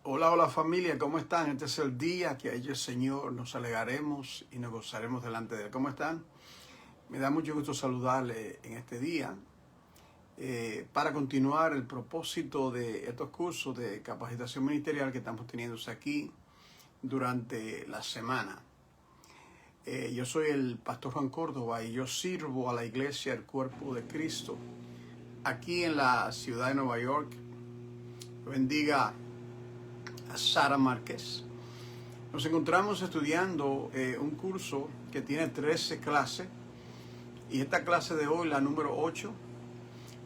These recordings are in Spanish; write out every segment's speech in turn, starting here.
Hola, hola familia, ¿cómo están? Este es el día que ha hecho el Señor, nos alegraremos y nos gozaremos delante de Él. ¿Cómo están? Me da mucho gusto saludarle en este día para continuar el propósito de estos cursos de capacitación ministerial que estamos teniendo aquí durante la semana. Yo soy el pastor Juan Córdoba y yo sirvo a la iglesia, el cuerpo de Cristo, aquí en la ciudad de Nueva York. Bendiga a Sara Márquez. Nos encontramos estudiando un curso que tiene 13 clases y esta clase de hoy, la número 8,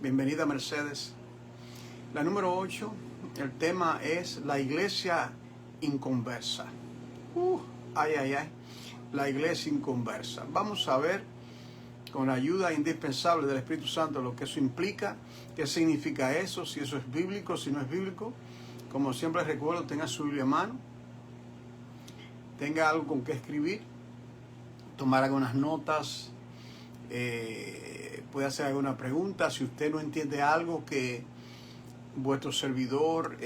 bienvenida Mercedes. La número 8, el tema es la iglesia inconversa. Ay, ay, ay, la iglesia inconversa. Vamos a ver con la ayuda indispensable del Espíritu Santo lo que eso implica, qué significa eso, si eso es bíblico, si no es bíblico. Como siempre recuerdo, tenga su Biblia a mano, tenga algo con qué escribir, tomar algunas notas, puede hacer alguna pregunta. Si usted no entiende algo que vuestro servidor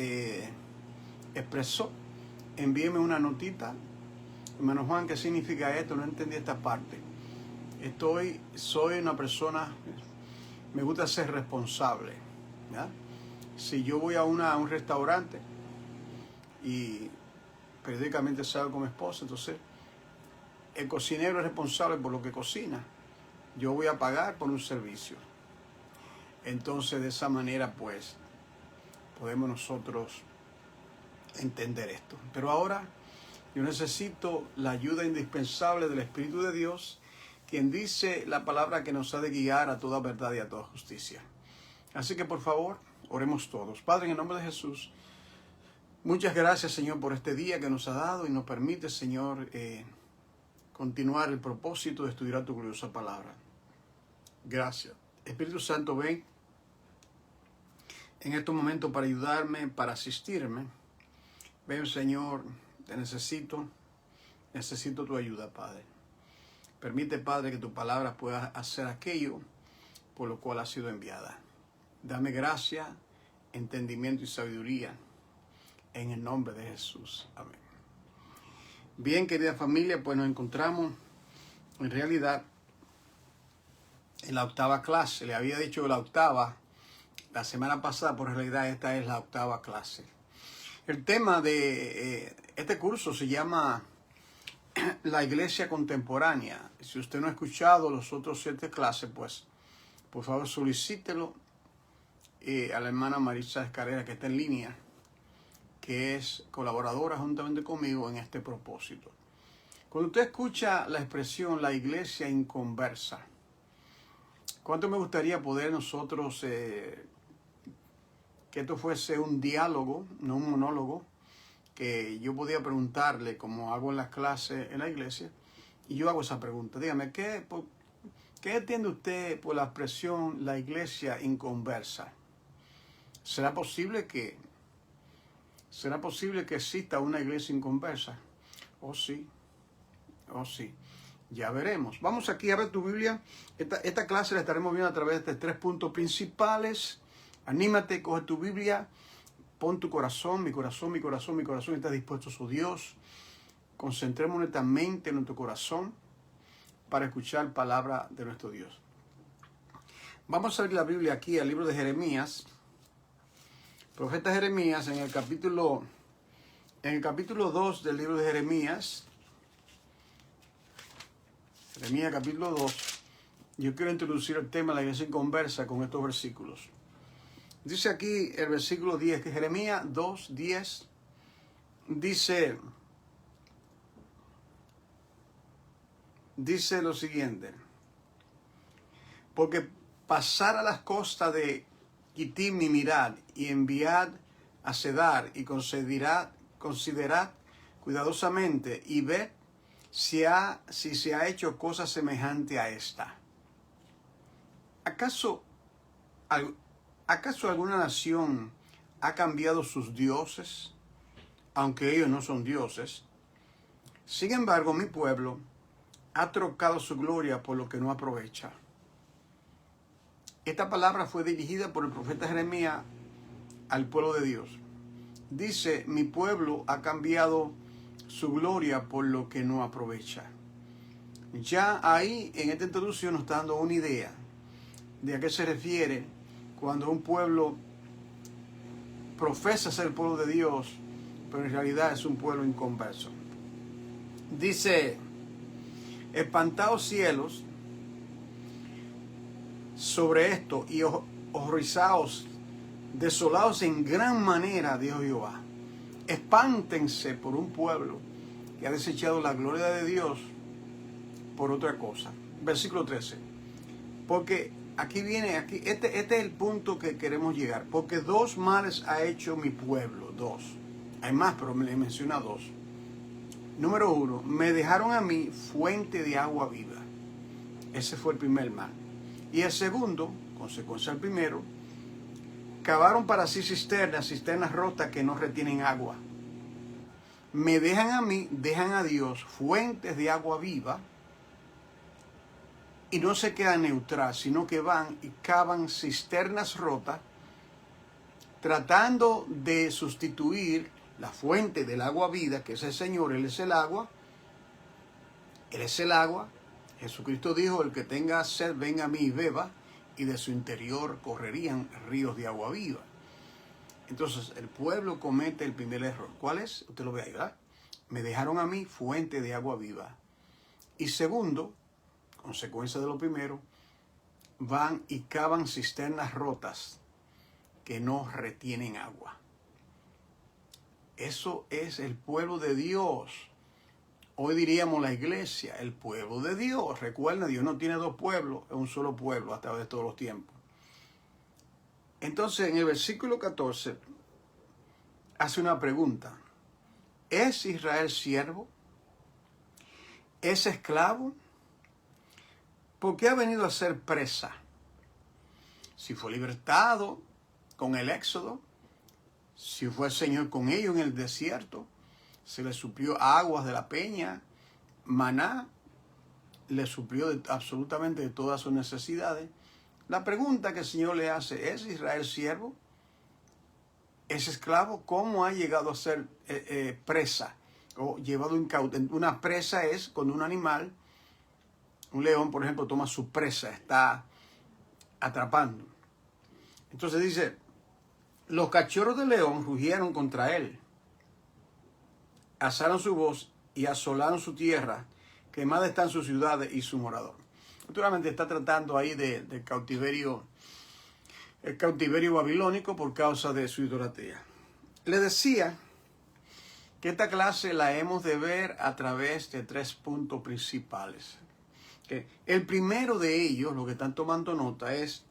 expresó, envíeme una notita. Hermano Juan, ¿qué significa esto? No entendí esta parte. Soy una persona, me gusta ser responsable, ¿ya? Si yo voy a un restaurante y periódicamente salgo con mi esposa, entonces el cocinero es responsable por lo que cocina. Yo voy a pagar por un servicio. Entonces, de esa manera, pues, podemos nosotros entender esto. Pero ahora yo necesito la ayuda indispensable del Espíritu de Dios, quien dice la palabra que nos ha de guiar a toda verdad y a toda justicia. Así que, por favor, oremos todos. Padre, en el nombre de Jesús, muchas gracias, Señor, por este día que nos ha dado y nos permite, Señor, continuar el propósito de estudiar tu gloriosa palabra. Gracias. Espíritu Santo, ven en estos momentos para ayudarme, para asistirme. Ven, Señor, te necesito tu ayuda, Padre. Permite, Padre, que tu palabra pueda hacer aquello por lo cual ha sido enviada. Dame gracia, entendimiento y sabiduría en el nombre de Jesús. Amén. Bien, querida familia, pues nos encontramos en realidad en la octava clase. Le había dicho la octava la semana pasada, pero en realidad esta es la octava clase. El tema de este curso se llama la iglesia contemporánea. Si usted no ha escuchado los otros 7 clases, pues por favor solicítelo a la hermana Marisa Escarera, que está en línea, que es colaboradora juntamente conmigo en este propósito. Cuando usted escucha la expresión la iglesia inconversa, ¿cuánto me gustaría poder nosotros que esto fuese un diálogo, no un monólogo, que yo podía preguntarle, como hago en las clases en la iglesia, y yo hago esa pregunta. Dígame, ¿qué entiende usted por la expresión la iglesia inconversa? ¿Será posible que exista una iglesia inconversa? Oh sí, ya veremos. Vamos aquí a ver tu Biblia. Esta clase la estaremos viendo a través de 3 puntos principales. Anímate, coge tu Biblia, pon tu corazón, mi corazón está dispuesto a su Dios. Concentremos nuestra mente en nuestro corazón para escuchar palabra de nuestro Dios. Vamos a abrir la Biblia aquí al libro de Jeremías. Profeta Jeremías en el capítulo 2 del libro de Jeremías. Jeremías capítulo 2. Yo quiero introducir el tema de la iglesia inconversa con estos versículos. Dice aquí el versículo 10, que Jeremías 2:10 dice lo siguiente: porque pasar a las costas de Quitim y mirad, y enviad a Cedar, y considerad cuidadosamente, y ved si se ha hecho cosa semejante a esta. ¿Acaso alguna nación ha cambiado sus dioses, aunque ellos no son dioses? Sin embargo, mi pueblo ha trocado su gloria por lo que no aprovecha. Esta palabra fue dirigida por el profeta Jeremías al pueblo de Dios. dice, mi pueblo ha cambiado su gloria por lo que no aprovecha. Ya ahí, en esta introducción, nos está dando una idea de a qué se refiere cuando un pueblo profesa ser el pueblo de Dios, pero en realidad es un pueblo inconverso. Dice, espantaos cielos sobre esto y horrorizaos, desolados en gran manera, dijo Jehová. Espántense por un pueblo que ha desechado la gloria de Dios por otra cosa. Versículo 13. Porque aquí viene, este es el punto que queremos llegar. Porque dos males ha hecho mi pueblo, dos. Hay más, pero me le menciona dos. Número uno, me dejaron a mí fuente de agua viva. Ese fue el primer mal. Y el segundo, consecuencia del primero, cavaron para sí cisternas rotas que no retienen agua. Me dejan a mí, dejan a Dios fuentes de agua viva y no se quedan neutral, sino que van y cavan cisternas rotas tratando de sustituir la fuente del agua vida, que es el Señor. Él es el agua. Él es el agua. Jesucristo dijo, el que tenga sed, venga a mí y beba, y de su interior correrían ríos de agua viva. Entonces, el pueblo comete el primer error. ¿Cuál es? Usted lo ve ahí, ¿verdad? Me dejaron a mí fuente de agua viva. Y segundo, consecuencia de lo primero, van y cavan cisternas rotas que no retienen agua. Eso es el pueblo de Dios. Hoy diríamos la iglesia, el pueblo de Dios. Recuerda, Dios no tiene dos pueblos, es un solo pueblo a través de todos los tiempos. Entonces, en el versículo 14, hace una pregunta. ¿Es Israel siervo? ¿Es esclavo? ¿Por qué ha venido a ser presa? Si fue libertado con el éxodo, si fue el Señor con ellos en el desierto, se le suplió aguas de la peña, maná, le suplió absolutamente de todas sus necesidades. La pregunta que el Señor le hace, ¿es Israel siervo? ¿Es esclavo? ¿Cómo ha llegado a ser presa? O llevado incautivo. Una presa es cuando un animal, un león, por ejemplo, toma su presa, está atrapando. Entonces dice, los cachorros del león rugieron contra él, alzaron su voz y asolaron su tierra, quemadas están sus ciudades y su morador. Naturalmente está tratando ahí del cautiverio, el cautiverio babilónico por causa de su idolatría. Le decía que esta clase la hemos de ver a través de 3 puntos principales. El primero de ellos, lo que están tomando nota, es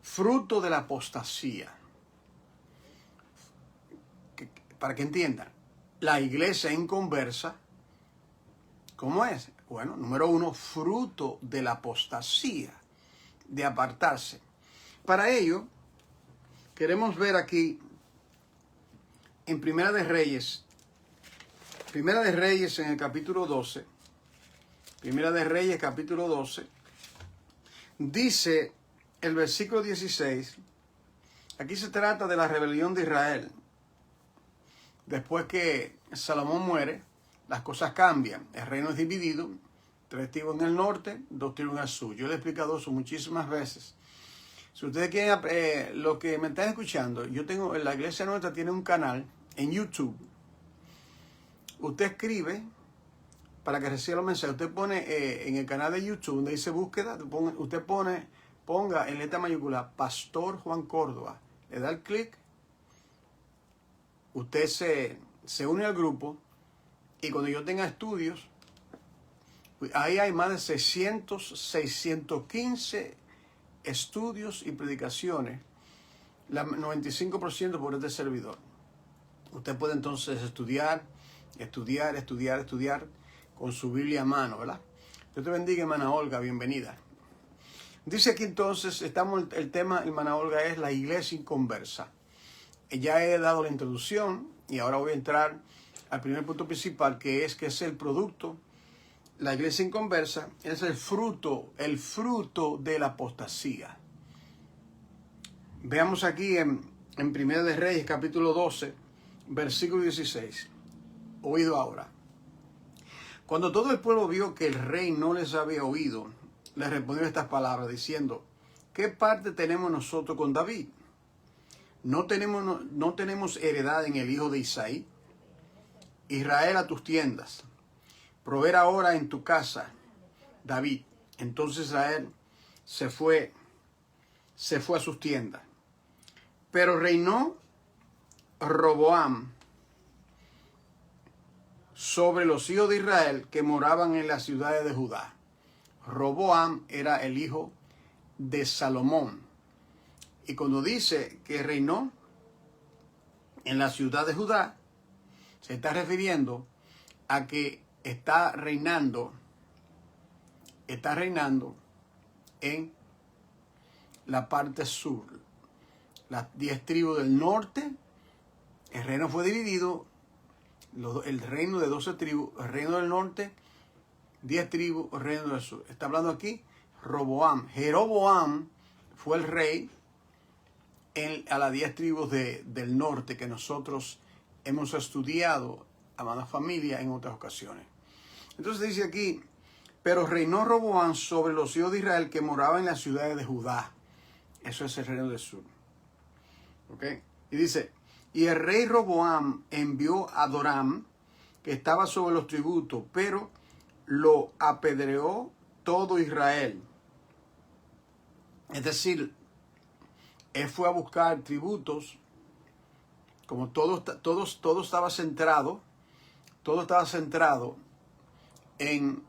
fruto de la apostasía. Para que entiendan, la iglesia inconversa, ¿cómo es? Bueno, número 1, fruto de la apostasía, de apartarse. Para ello, queremos ver aquí en Primera de Reyes en el capítulo 12, Primera de Reyes capítulo 12, dice el versículo 16, aquí se trata de la rebelión de Israel. Después que Salomón muere, las cosas cambian. El reino es dividido, 3 tribus en el norte, 2 tribus en el sur. Yo le he explicado eso muchísimas veces. Si ustedes quieren, lo que me están escuchando, yo tengo, la iglesia nuestra tiene un canal en YouTube. Usted escribe para que reciba los mensajes. Usted pone en el canal de YouTube, donde dice búsqueda, usted ponga en letra mayúscula Pastor Juan Córdoba. Le da el clic. Usted se une al grupo y cuando yo tenga estudios, ahí hay más de 615 estudios y predicaciones, 95% por este servidor. Usted puede entonces estudiar con su Biblia a mano, ¿verdad? Dios te bendiga, hermana Olga, bienvenida. Dice aquí entonces, el tema, hermana Olga, es la iglesia inconversa. Ya he dado la introducción y ahora voy a entrar al primer punto principal, que es el producto. La iglesia inconversa es el fruto de la apostasía. Veamos aquí en en Primera de Reyes, capítulo 12, versículo 16. Oído ahora. Cuando todo el pueblo vio que el rey no les había oído, les respondió estas palabras, diciendo: ¿qué parte tenemos nosotros con David? ¿No tenemos heredad en el hijo de Isaí? Israel, a tus tiendas. Proveer ahora en tu casa, David. Entonces Israel se fue a sus tiendas. Pero reinó Roboam sobre los hijos de Israel que moraban en las ciudades de Judá. Roboam era el hijo de Salomón. Y cuando dice que reinó en la ciudad de Judá, se está refiriendo a que está reinando en la parte sur. Las 10 tribus del norte, el reino fue dividido, el reino de 12 tribus, el reino del norte, 10 tribus, el reino del sur. Está hablando aquí Roboam. Jeroboam fue el rey a las 10 tribus del norte que nosotros hemos estudiado, amada familia, en otras ocasiones. Entonces dice aquí: pero reinó Roboam sobre los hijos de Israel que moraban en las ciudades de Judá. Eso es el reino del sur. ¿Ok? Y dice: y el rey Roboam envió a Doram, que estaba sobre los tributos, pero lo apedreó todo Israel. Es decir, él fue a buscar tributos, como todo estaba centrado en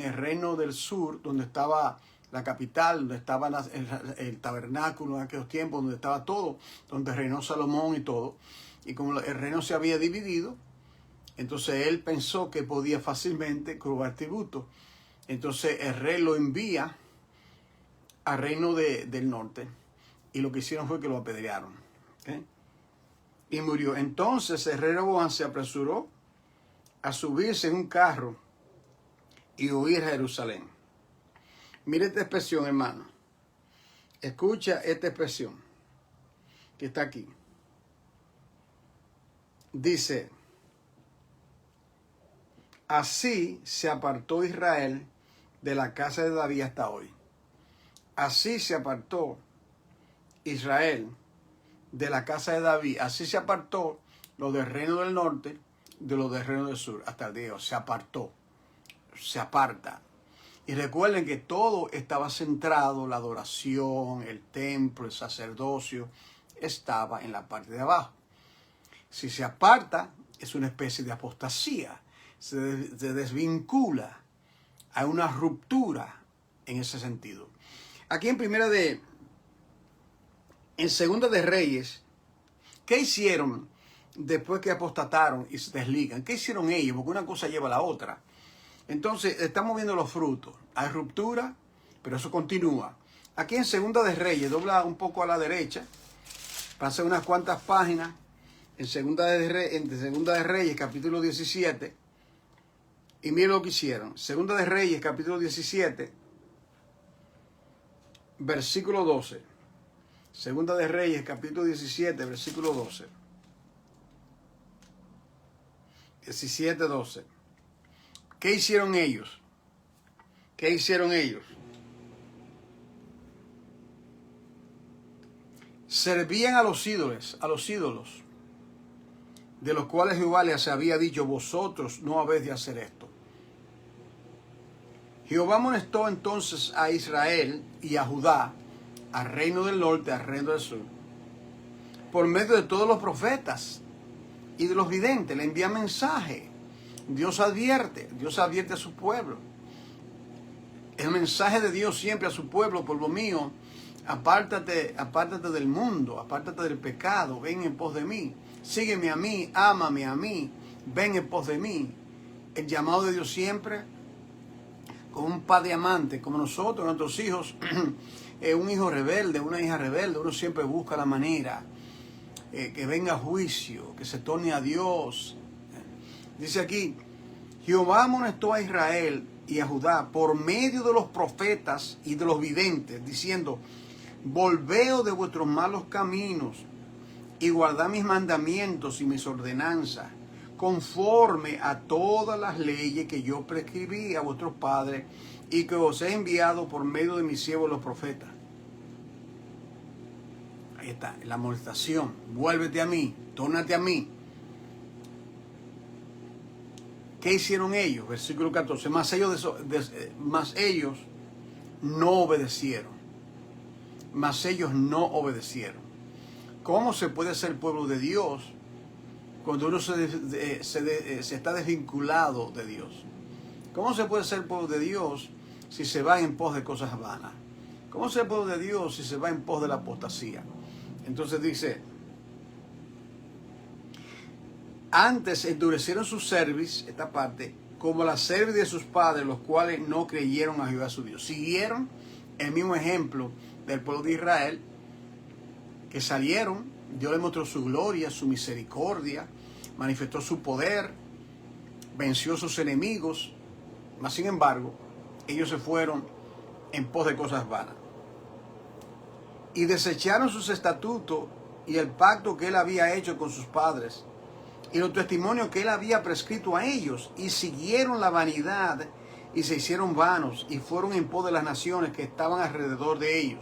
el reino del sur, donde estaba la capital, donde estaba el tabernáculo en aquellos tiempos, donde estaba todo, donde reinó Salomón y todo. Y como el reino se había dividido, entonces él pensó que podía fácilmente cobrar tributo. Entonces el rey lo envía al reino del norte, y lo que hicieron fue que lo apedrearon. ¿Okay? Y murió. Entonces el rey Roboam se apresuró a subirse en un carro y huir a Jerusalén. Mire esta expresión, hermano. Escucha esta expresión que está aquí. Dice: así se apartó Israel de la casa de David hasta hoy. Así se apartó Israel de la casa de David. Así se apartó lo del reino del norte de lo del reino del sur hasta el día de hoy. Se apartó. Se aparta. Y recuerden que todo estaba centrado, la adoración, el templo, el sacerdocio, estaba en la parte de abajo. Si se aparta, es una especie de apostasía. Se desvincula. Hay una ruptura en ese sentido. Aquí en Segunda de Reyes, ¿qué hicieron después que apostataron y se desligan? ¿Qué hicieron ellos? Porque una cosa lleva a la otra. Entonces, estamos viendo los frutos. Hay ruptura, pero eso continúa. Aquí en Segunda de Reyes, dobla un poco a la derecha, pasa unas cuantas páginas, en Segunda de Reyes, capítulo 17, y miren lo que hicieron. Segunda de Reyes, capítulo 17, versículo 12. Segunda de Reyes, capítulo 17, versículo 12. 17, 12. ¿Qué hicieron ellos? ¿Qué hicieron ellos? Servían a los ídolos, de los cuales Jehová les había dicho: vosotros no habéis de hacer esto. Jehová amonestó entonces a Israel y a Judá, al reino del norte, al reino del sur, por medio de todos los profetas y de los videntes. Le envía mensaje. Dios advierte a su pueblo. El mensaje de Dios siempre a su pueblo: pueblo mío, apártate del mundo, apártate del pecado, ven en pos de mí, sígueme a mí, ámame a mí, ven en pos de mí. El llamado de Dios siempre, como un padre amante, como nosotros, nuestros hijos, un hijo rebelde, una hija rebelde, uno siempre busca la manera que venga juicio, que se torne a Dios. Dice aquí: Jehová amonestó a Israel y a Judá por medio de los profetas y de los videntes, diciendo: volveos de vuestros malos caminos y guardad mis mandamientos y mis ordenanzas, conforme a todas las leyes que yo prescribí a vuestros padres y que os he enviado por medio de mis siervos los profetas. Ahí está, la amonestación. Vuélvete a mí, tórnate a mí. ¿Qué hicieron ellos? Versículo 14. Mas ellos no obedecieron. Mas ellos no obedecieron. ¿Cómo se puede ser pueblo de Dios cuando uno se está desvinculado de Dios? ¿Cómo se puede ser pueblo de Dios si se va en pos de cosas vanas? ¿Cómo ser pueblo de Dios si se va en pos de la apostasía? Entonces dice, antes endurecieron su cerviz, esta parte, como la cerviz de sus padres, los cuales no creyeron a Jehová su Dios. Siguieron el mismo ejemplo del pueblo de Israel, que salieron, Dios les mostró su gloria, su misericordia, manifestó su poder, venció a sus enemigos, mas sin embargo, ellos se fueron en pos de cosas vanas. Y desecharon sus estatutos y el pacto que él había hecho con sus padres, y los testimonios que él había prescrito a ellos, y siguieron la vanidad, y se hicieron vanos, y fueron en pos de las naciones que estaban alrededor de ellos.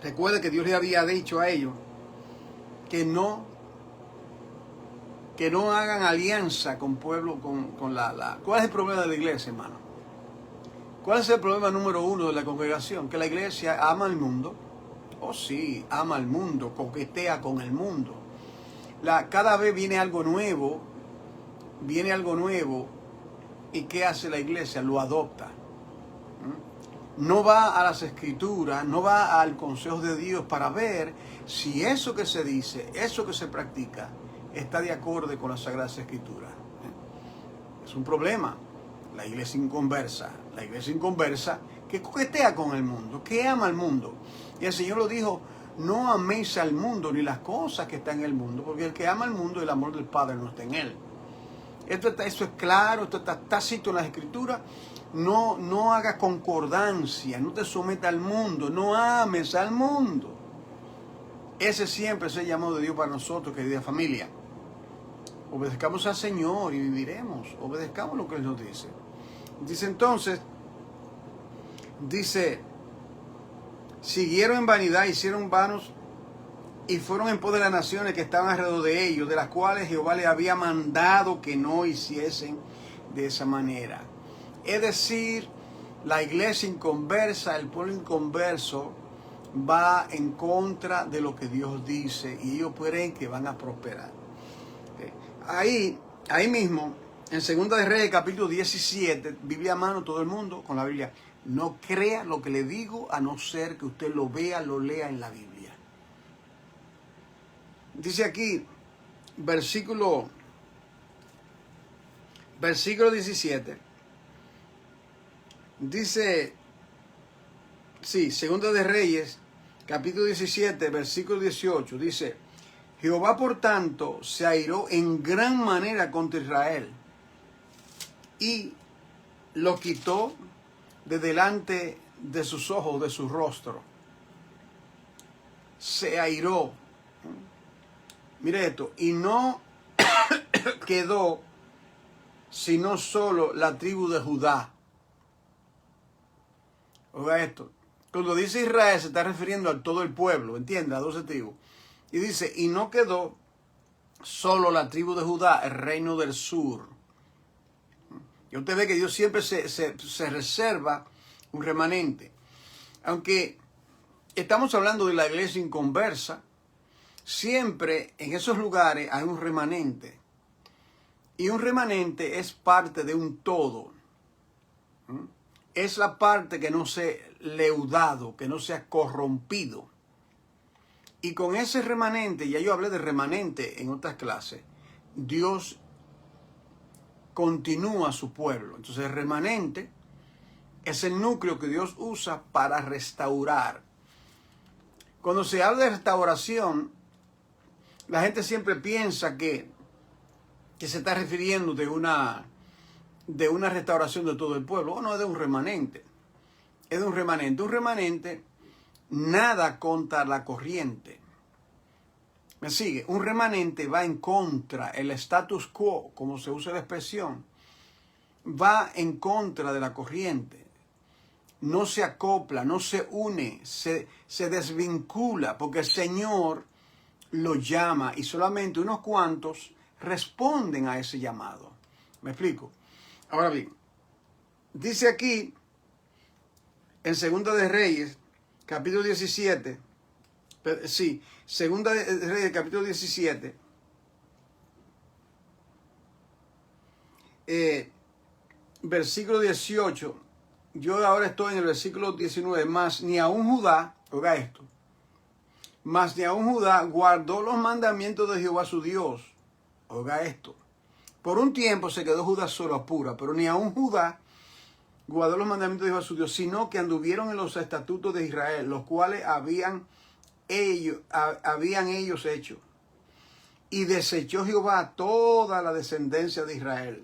Recuerda que Dios le había dicho a ellos que no hagan alianza con pueblo, con la... ¿Cuál es el problema de la iglesia, hermano? ¿Cuál es el problema número uno de la congregación? Que la iglesia ama al mundo. Oh sí, ama al mundo, coquetea con el mundo. Cada vez viene algo nuevo, ¿y qué hace la iglesia? Lo adopta. No va a las escrituras, no va al consejo de Dios para ver si eso que se dice, eso que se practica, está de acuerdo con las Sagradas Escrituras. Es un problema. La iglesia inconversa que coquetea con el mundo, que ama al mundo. Y el Señor lo dijo, no améis al mundo ni las cosas que están en el mundo, porque el que ama al mundo, el amor del Padre no está en él. Eso es claro, esto está tácito en las Escrituras. No hagas concordancia, no te sometas al mundo, no ames al mundo. Ese siempre es el llamado de Dios para nosotros, querida familia. Obedezcamos al Señor y viviremos. Obedezcamos lo que Él nos dice. Dice entonces, siguieron en vanidad, hicieron vanos y fueron en pos de las naciones que estaban alrededor de ellos, de las cuales Jehová les había mandado que no hiciesen de esa manera. Es decir, la iglesia inconversa, el pueblo inconverso, va en contra de lo que Dios dice y ellos creen que van a prosperar. Ahí mismo, en 2 de Reyes, capítulo 17, Biblia a mano, todo el mundo con la Biblia. No crea lo que le digo a no ser que usted lo vea, lo lea en la Biblia. Dice aquí, versículo 17. Dice, sí, 2 de Reyes, capítulo 17, versículo 18, dice, Jehová por tanto se airó en gran manera contra Israel y lo quitó de delante de sus ojos, de su rostro. Se airó. Mire esto, y no quedó sino solo la tribu de Judá. Oiga esto, cuando dice Israel se está refiriendo a todo el pueblo, ¿entiende? A 12 tribus. Y dice, y no quedó solo la tribu de Judá, el reino del sur. Y usted ve que Dios siempre se reserva un remanente. Aunque estamos hablando de la iglesia inconversa, siempre en esos lugares hay un remanente. Y un remanente es parte de un todo. Es la parte que no sea leudado, que no sea corrompido. Y con ese remanente, ya yo hablé de remanente en otras clases, Dios continúa su pueblo. Entonces el remanente es el núcleo que Dios usa para restaurar. Cuando se habla de restauración, la gente siempre piensa que se está refiriendo de una restauración de todo el pueblo. O no, es de un remanente. Es de un remanente. Un remanente nada contra la corriente. ¿Me sigue? Un remanente va en contra, el status quo, como se usa la expresión, va en contra de la corriente. No se acopla, no se une, se desvincula, porque el Señor lo llama y solamente unos cuantos responden a ese llamado. ¿Me explico? Ahora bien, dice aquí en Segunda de Reyes, capítulo 17, sí, Segunda de Reyes, capítulo 17, versículo 18, yo ahora estoy en el versículo 19, más ni aun Judá, oiga esto, mas ni aun Judá guardó los mandamientos de Jehová su Dios, oiga esto, por un tiempo se quedó Judá solo a pura, pero ni aun Judá guardó los mandamientos de Jehová su Dios, sino que anduvieron en los estatutos de Israel, los cuales habían ellos hecho. Y desechó Jehová toda la descendencia de Israel,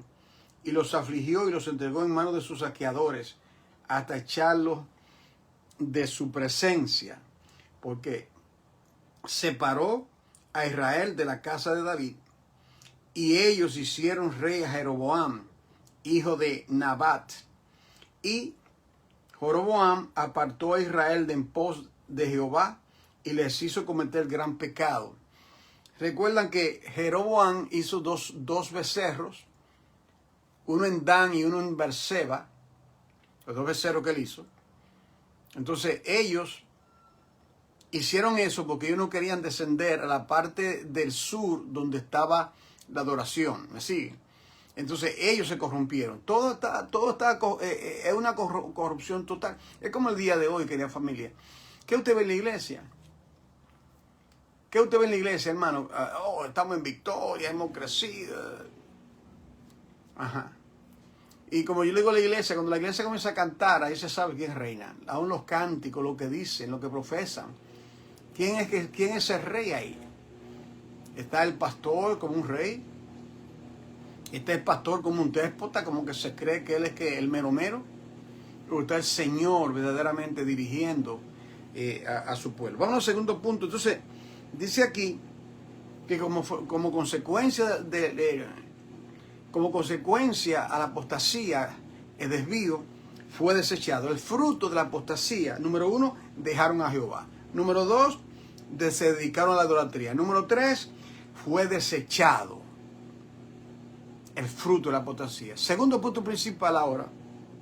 y los afligió y los entregó en manos de sus saqueadores, hasta echarlos de su presencia, porque separó a Israel de la casa de David, y ellos hicieron rey a Jeroboam, hijo de Nabat. Y Jeroboam apartó a Israel de en pos de Jehová y les hizo cometer gran pecado. Recuerdan que Jeroboam hizo dos becerros, uno en Dan y uno en Berseba, los dos becerros que él hizo. Entonces ellos hicieron eso porque ellos no querían descender a la parte del sur donde estaba la adoración. ¿Me siguen? Entonces ellos se corrompieron. Todo está es una corrupción total. Es como el día de hoy, querida familia. ¿Qué usted ve en la iglesia? ¿Qué usted ve en la iglesia, hermano? Estamos en victoria, hemos crecido. Ajá. Y como yo le digo a la iglesia, cuando la iglesia comienza a cantar, ahí se sabe quién reina. Aún los cánticos, lo que dicen, lo que profesan. ¿Quién es el rey ahí? Está el pastor como un rey. Está el pastor como un déspota, como que se cree que él es el mero mero. O está el Señor verdaderamente dirigiendo a su pueblo. Vamos al segundo punto. Entonces, dice aquí que como consecuencia a la apostasía, el desvío fue desechado. El fruto de la apostasía, número 1, dejaron a Jehová. Número 2, se dedicaron a la idolatría. Número 3, fue desechado el fruto de la apostasía. Segundo punto principal ahora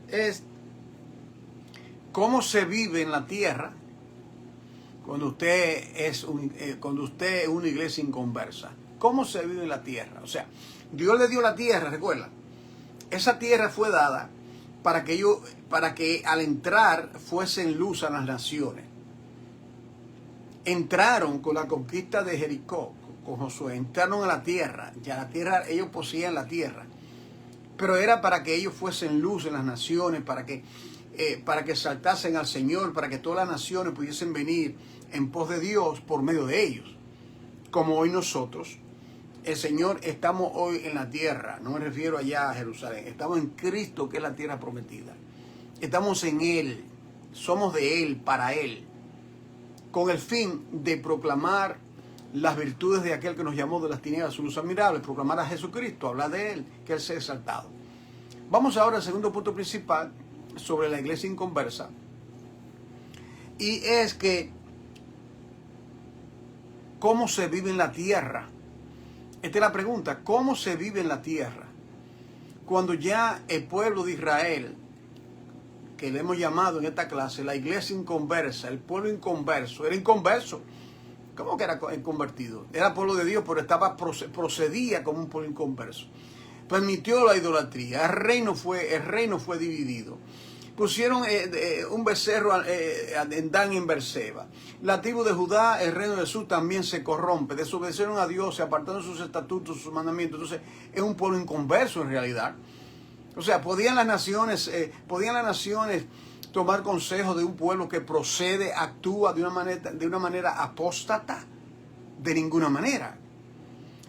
es cómo se vive en la tierra cuando usted es una iglesia inconversa. ¿Cómo se vive en la tierra? O sea, Dios le dio la tierra, recuerda. Esa tierra fue dada para que al entrar fuesen luz a las naciones. Entraron con la conquista de Jericó, con Josué, entraron a la tierra, ya la tierra, ellos poseían la tierra, pero era para que ellos fuesen luz en las naciones, para que exaltasen al Señor, para que todas las naciones pudiesen venir en pos de Dios por medio de ellos, como hoy nosotros. El Señor, estamos hoy en la tierra, no me refiero allá a Jerusalén, estamos en Cristo, que es la tierra prometida, estamos en Él, somos de Él, para Él, con el fin de proclamar las virtudes de aquel que nos llamó de las tinieblas a su luz admirable, proclamar a Jesucristo, hablar de Él, que Él sea exaltado. Vamos ahora al segundo punto principal sobre la iglesia inconversa, y es que ¿cómo se vive en la tierra? Esta es la pregunta, ¿cómo se vive en la tierra? Cuando ya el pueblo de Israel, que le hemos llamado en esta clase la iglesia inconversa, el pueblo inconverso, era inconverso. ¿Cómo que era convertido? Era pueblo de Dios, pero procedía como un pueblo inconverso. Permitió la idolatría, el reino fue dividido. Pusieron un becerro en Dan y en Berseba. La tribu de Judá, el reino del sur, también se corrompe. Desobedecieron a Dios, se apartaron de sus estatutos, sus mandamientos. Entonces, es un pueblo inconverso en realidad. O sea, podían las naciones tomar consejo de un pueblo que procede, actúa de una manera apóstata? De ninguna manera.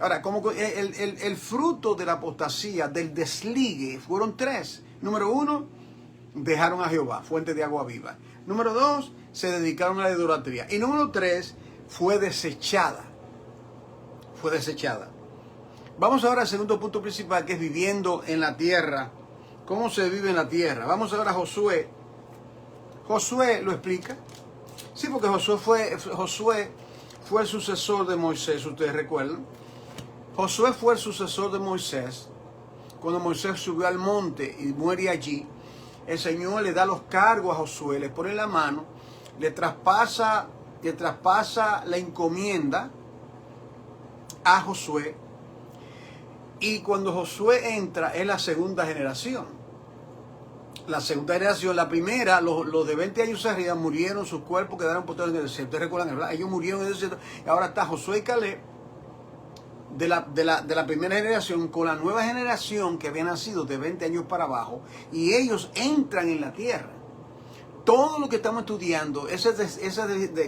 Ahora, como el fruto de la apostasía, del desligue, fueron 3. Número 1, dejaron a Jehová, fuente de agua viva. Número 2, se dedicaron a la idolatría. Y número 3, fue desechada. Fue desechada. Vamos ahora al segundo punto principal, que es viviendo en la tierra. ¿Cómo se vive en la tierra? Vamos ahora a Josué. Josué lo explica. Sí, porque Josué fue el sucesor de Moisés, ustedes recuerdan. Josué fue el sucesor de Moisés. Cuando Moisés subió al monte y muere allí, el Señor le da los cargos a Josué, le pone la mano, le traspasa la encomienda a Josué. Y cuando Josué entra, es la segunda generación. La segunda generación, la primera, los de 20 años arriba murieron, sus cuerpos quedaron postrados en el desierto. Ustedes recuerdan, ¿verdad? Ellos murieron en el desierto. Y ahora está Josué y Caleb de la primera generación con la nueva generación que había nacido de 20 años para abajo. Y ellos entran en la tierra. Todo lo que estamos estudiando,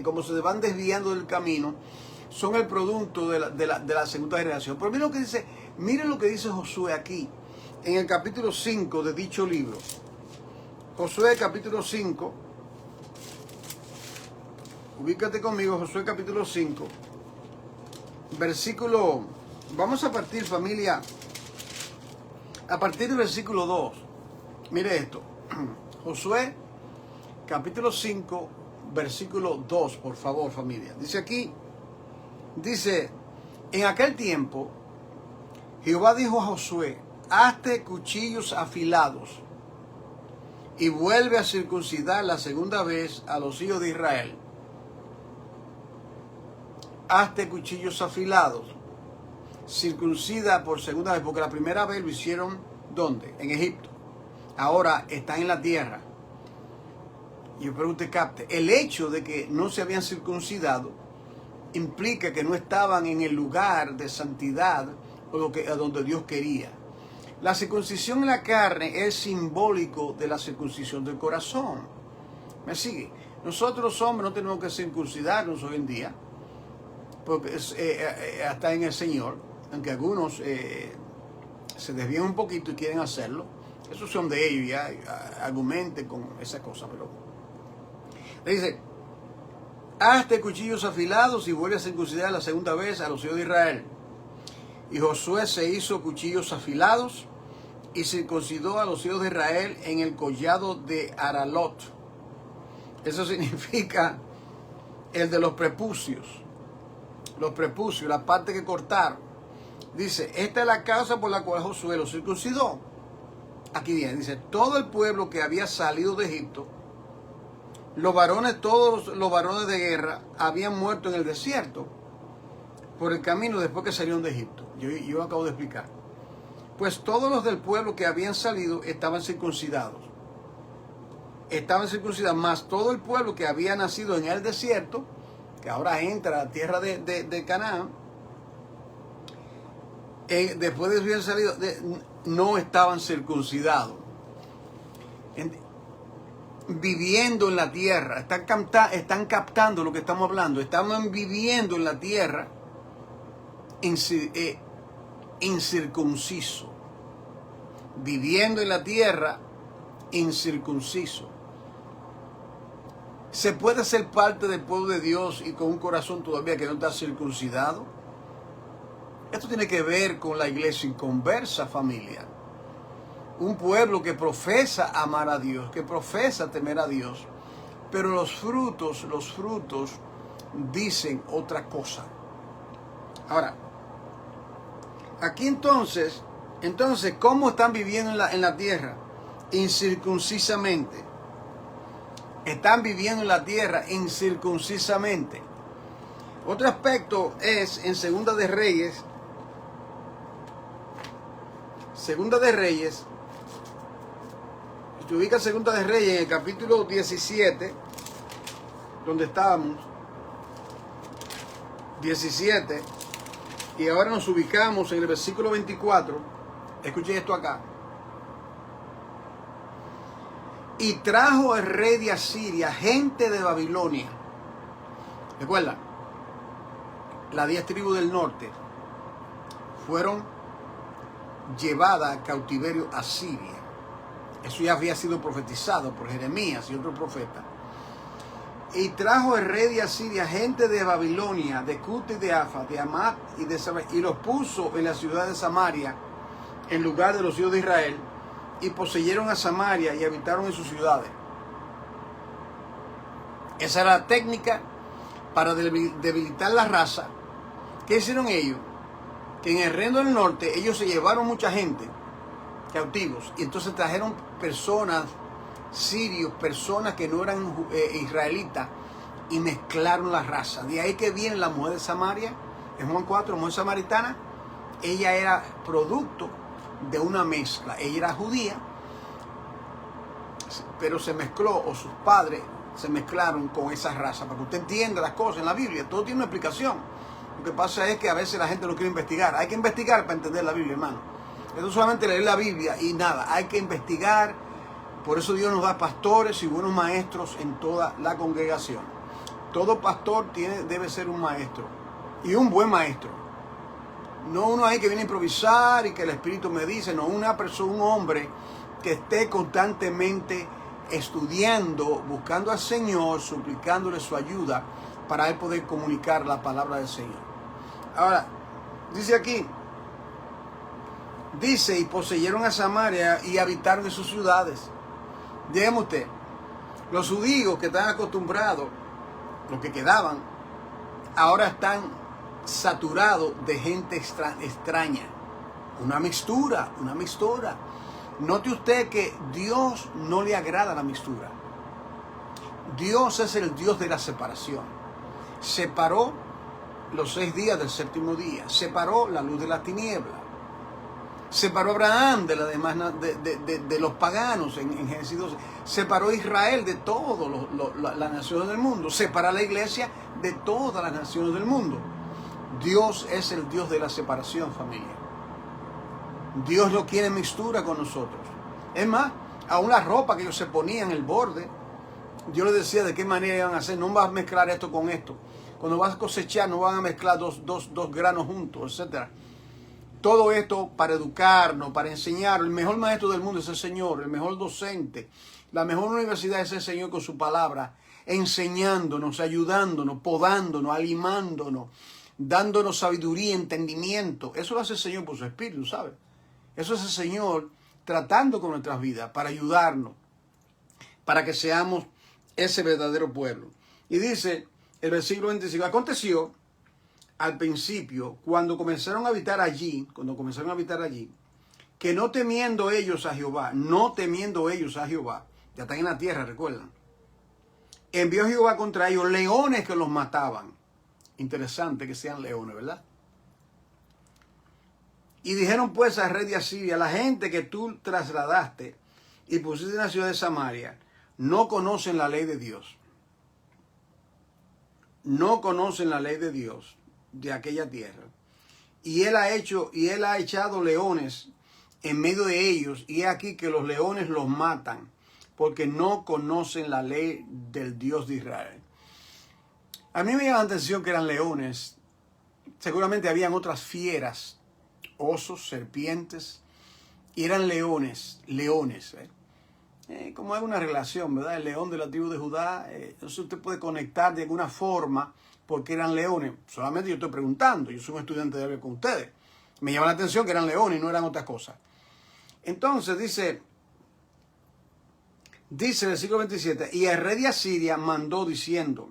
como se van desviando del camino, son el producto de la segunda generación. Pero miren lo que dice Josué aquí, en el capítulo 5 de dicho libro. Josué capítulo 5. Ubícate conmigo, Josué capítulo 5. Versículo. Vamos a partir, familia. A partir del versículo 2. Mire esto. Josué capítulo 5, versículo 2, por favor, familia. Dice aquí. Dice, en aquel tiempo, Jehová dijo a Josué, hazte cuchillos afilados y vuelve a circuncidar la segunda vez a los hijos de Israel. Hazte cuchillos afilados, circuncida por segunda vez, porque la primera vez lo hicieron, ¿dónde? En Egipto. Ahora están en la tierra. Y yo pregunto, capte, el hecho de que no se habían circuncidado implica que no estaban en el lugar de santidad o a donde Dios quería. La circuncisión en la carne es simbólico de la circuncisión del corazón. ¿Me sigue? Nosotros hombres no tenemos que circuncidarnos hoy en día, porque hasta en el Señor, aunque algunos se desvían un poquito y quieren hacerlo, esos son de ellos, ya argumenten con esa cosa, pero le dice, hazte cuchillos afilados y vuelve a circuncidar la segunda vez a los hijos de Israel. Y Josué se hizo cuchillos afilados y circuncidó a los hijos de Israel en el collado de Aralot. Eso significa el de los prepucios. Los prepucios, la parte que cortaron. Dice, esta es la causa por la cual Josué los circuncidó. Aquí viene, dice, todo el pueblo que había salido de Egipto, todos los varones de guerra habían muerto en el desierto por el camino después que salieron de Egipto. Yo acabo de explicar. Pues todos los del pueblo que habían salido estaban circuncidados. Estaban circuncidados, más todo el pueblo que había nacido en el desierto, que ahora entra a la tierra de Canaán, después de haber salido, no estaban circuncidados. Viviendo en la tierra, están captando lo que estamos hablando, estamos viviendo en la tierra incircunciso, viviendo en la tierra incircunciso. ¿Se puede ser parte del pueblo de Dios y con un corazón todavía que no está circuncidado? Esto tiene que ver con la iglesia inconversa, familia. Un pueblo que profesa amar a Dios, que profesa temer a Dios, pero los frutos dicen otra cosa. Ahora, aquí entonces, ¿cómo están viviendo en la tierra? Incircuncisamente. Están viviendo en la tierra incircuncisamente. Otro aspecto es en Segunda de Reyes, si te ubicas Segunda de Reyes en el capítulo 17, donde estábamos, 17, y ahora nos ubicamos en el versículo 24, escuchen esto acá. Y trajo el rey de Asiria gente de Babilonia. Recuerda, las 10 tribus del norte fueron llevadas a cautiverio a Siria. Eso ya había sido profetizado por Jeremías y otros profetas. Y trajo el rey de Asiria gente de Babilonia, de Cut y de Afa, de Amat y de Samaria, y los puso en la ciudad de Samaria, en lugar de los hijos de Israel, y poseyeron a Samaria y habitaron en sus ciudades. Esa era la técnica para debilitar la raza. ¿Qué hicieron ellos? Que en el reino del norte ellos se llevaron mucha gente cautivos y entonces trajeron personas sirios, personas que no eran israelitas, y mezclaron la raza. De ahí que viene la mujer de Samaria, en Juan 4, la mujer samaritana. Ella era producto de una mezcla. Ella era judía, pero se mezcló, o sus padres se mezclaron con esa raza. Para que usted entienda las cosas en la Biblia, todo tiene una explicación. Lo que pasa es que a veces la gente no quiere investigar. Hay que investigar para entender la Biblia, hermano. Esto es solamente leer la Biblia y nada. Hay que investigar. Por eso Dios nos da pastores y buenos maestros en toda la congregación. Todo pastor debe ser un maestro. Y un buen maestro. No uno ahí que viene a improvisar y que el Espíritu me dice. No, una persona, un hombre que esté constantemente estudiando, buscando al Señor, suplicándole su ayuda para él poder comunicar la palabra del Señor. Ahora, dice aquí, y poseyeron a Samaria y habitaron en sus ciudades. Dígame usted, los judíos que están acostumbrados, los que quedaban, ahora están saturados de gente extraña. Una mixtura. Note usted que Dios no le agrada la mixtura. Dios es el Dios de la separación. Separó los 6 días del 7º día. Separó la luz de la tiniebla. Separó a Abraham de, de los paganos en Génesis 12. Separó a Israel de todas las naciones del mundo. Separó a la iglesia de todas las naciones del mundo. Dios es el Dios de la separación, familia. Dios no quiere mixtura con nosotros. Es más, aún la ropa que ellos se ponían, el borde, Dios les decía de qué manera iban a hacer. No vas a mezclar esto con esto. Cuando vas a cosechar no van a mezclar dos granos juntos, etc. Todo esto para educarnos, para enseñar. El mejor maestro del mundo es el Señor, el mejor docente. La mejor universidad es el Señor con su palabra, enseñándonos, ayudándonos, podándonos, animándonos, dándonos sabiduría, entendimiento. Eso lo hace el Señor por su Espíritu, ¿sabes? Eso es el Señor tratando con nuestras vidas para ayudarnos, para que seamos ese verdadero pueblo. Y dice el versículo 25, aconteció al principio, cuando comenzaron a habitar allí, que no temiendo ellos a Jehová, ya están en la tierra, recuerdan, envió Jehová contra ellos leones que los mataban. Interesante que sean leones, ¿verdad? Y dijeron pues al rey de Asiria, la gente que tú trasladaste y pusiste en la ciudad de Samaria, no conocen la ley de Dios. No conocen la ley de Dios de aquella tierra. Y él ha echado leones en medio de ellos, y he aquí que los leones los matan, porque no conocen la ley del Dios de Israel. A mí me llama la atención que eran leones. Seguramente habían otras fieras, osos, serpientes, y eran leones. Como hay una relación, ¿verdad? El león de la tribu de Judá, entonces usted puede conectar de alguna forma porque eran leones. Solamente yo estoy preguntando, yo soy un estudiante de Biblia con ustedes. Me llama la atención que eran leones y no eran otras cosas. Entonces dice el versículo 27, y el rey de Asiria mandó diciendo,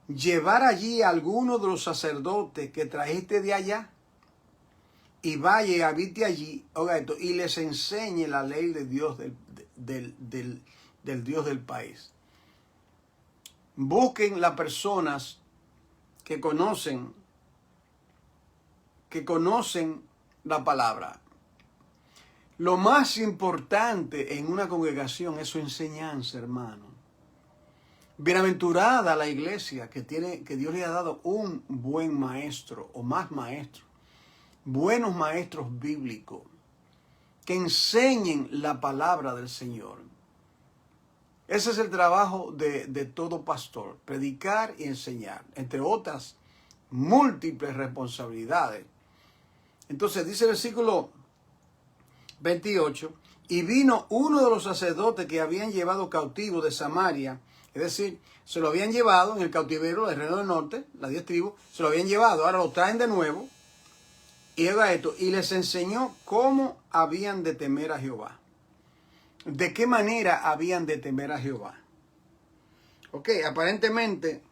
llevar allí a alguno de los sacerdotes que trajiste de allá, y vaya y habite allí, oiga esto, y les enseñe la ley de Dios del Dios del país. Busquen las personas que conocen la palabra. Lo más importante en una congregación es su enseñanza, hermano. Bienaventurada la iglesia que Dios le ha dado un buen maestro o más maestros. Buenos maestros bíblicos que enseñen la palabra del Señor. Ese es el trabajo de todo pastor, predicar y enseñar, entre otras múltiples responsabilidades. Entonces dice el versículo 28, y vino uno de los sacerdotes que habían llevado cautivo de Samaria Es decir, se lo habían llevado en el cautiverio del Reino del Norte, las 10 tribus, se lo habían llevado, ahora lo traen de nuevo. Y haga esto, y les enseñó cómo habían de temer a Jehová. ¿De qué manera habían de temer a Jehová? Ok, aparentemente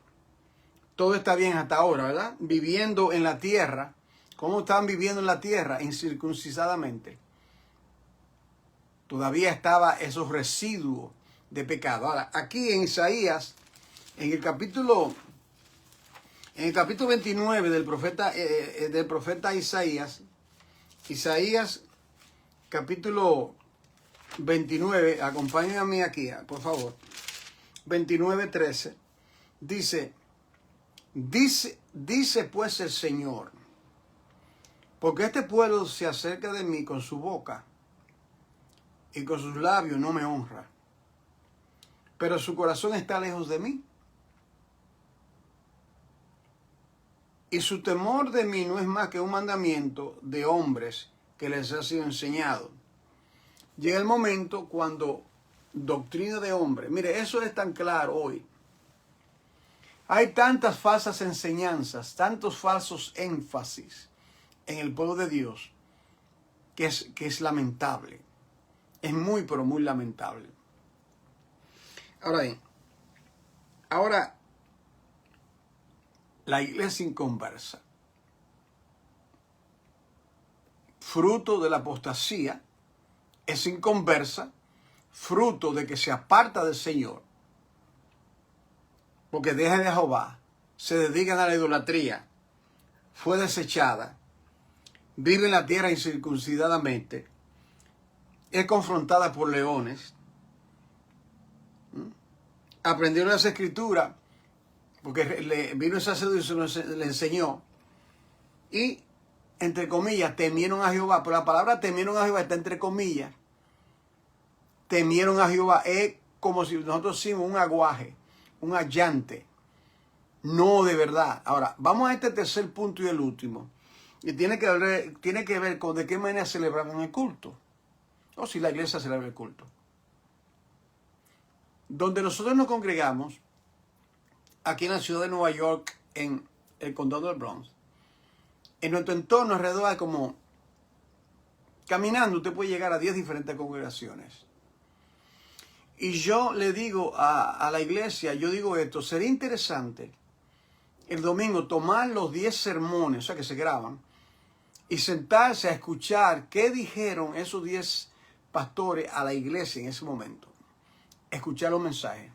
todo está bien hasta ahora, ¿verdad? Viviendo en la tierra. ¿Cómo estaban viviendo en la tierra? Incircuncisadamente. Todavía estaba esos residuos de pecado. Ahora, aquí en Isaías, en el capítulo 29 del profeta Isaías, capítulo 29, acompáñame aquí, por favor, 29:13, dice pues el Señor, porque este pueblo se acerca de mí con su boca y con sus labios no me honra, pero su corazón está lejos de mí. Y su temor de mí no es más que un mandamiento de hombres que les ha sido enseñado. Llega el momento cuando doctrina de hombres, mire, eso es tan claro hoy. Hay tantas falsas enseñanzas, tantos falsos énfasis en el pueblo de Dios que es lamentable. Es muy, pero muy lamentable. Ahora bien, la iglesia inconversa, fruto de la apostasía, es inconversa, fruto de que se aparta del Señor, porque deja de Jehová, se dedican a la idolatría, fue desechada, vive en la tierra incircuncidadamente, es confrontada por leones, aprendió las escrituras, porque vino esa seducción, le enseñó, y, entre comillas, temieron a Jehová. Pero la palabra temieron a Jehová está entre comillas. Temieron a Jehová es como si nosotros hicimos un aguaje, un allante. No de verdad. Ahora, vamos a este tercer punto y el último. Y tiene que ver con de qué manera celebraban el culto. O si la iglesia celebra el culto. Donde nosotros nos congregamos, aquí en la ciudad de Nueva York, en el condado del Bronx, en nuestro entorno alrededor de como, caminando usted puede llegar a 10 diferentes congregaciones. Y yo le digo a la iglesia, yo digo esto, sería interesante el domingo tomar los 10 sermones, o sea que se graban, y sentarse a escuchar qué dijeron esos 10 pastores a la iglesia en ese momento. Escuchar los mensajes.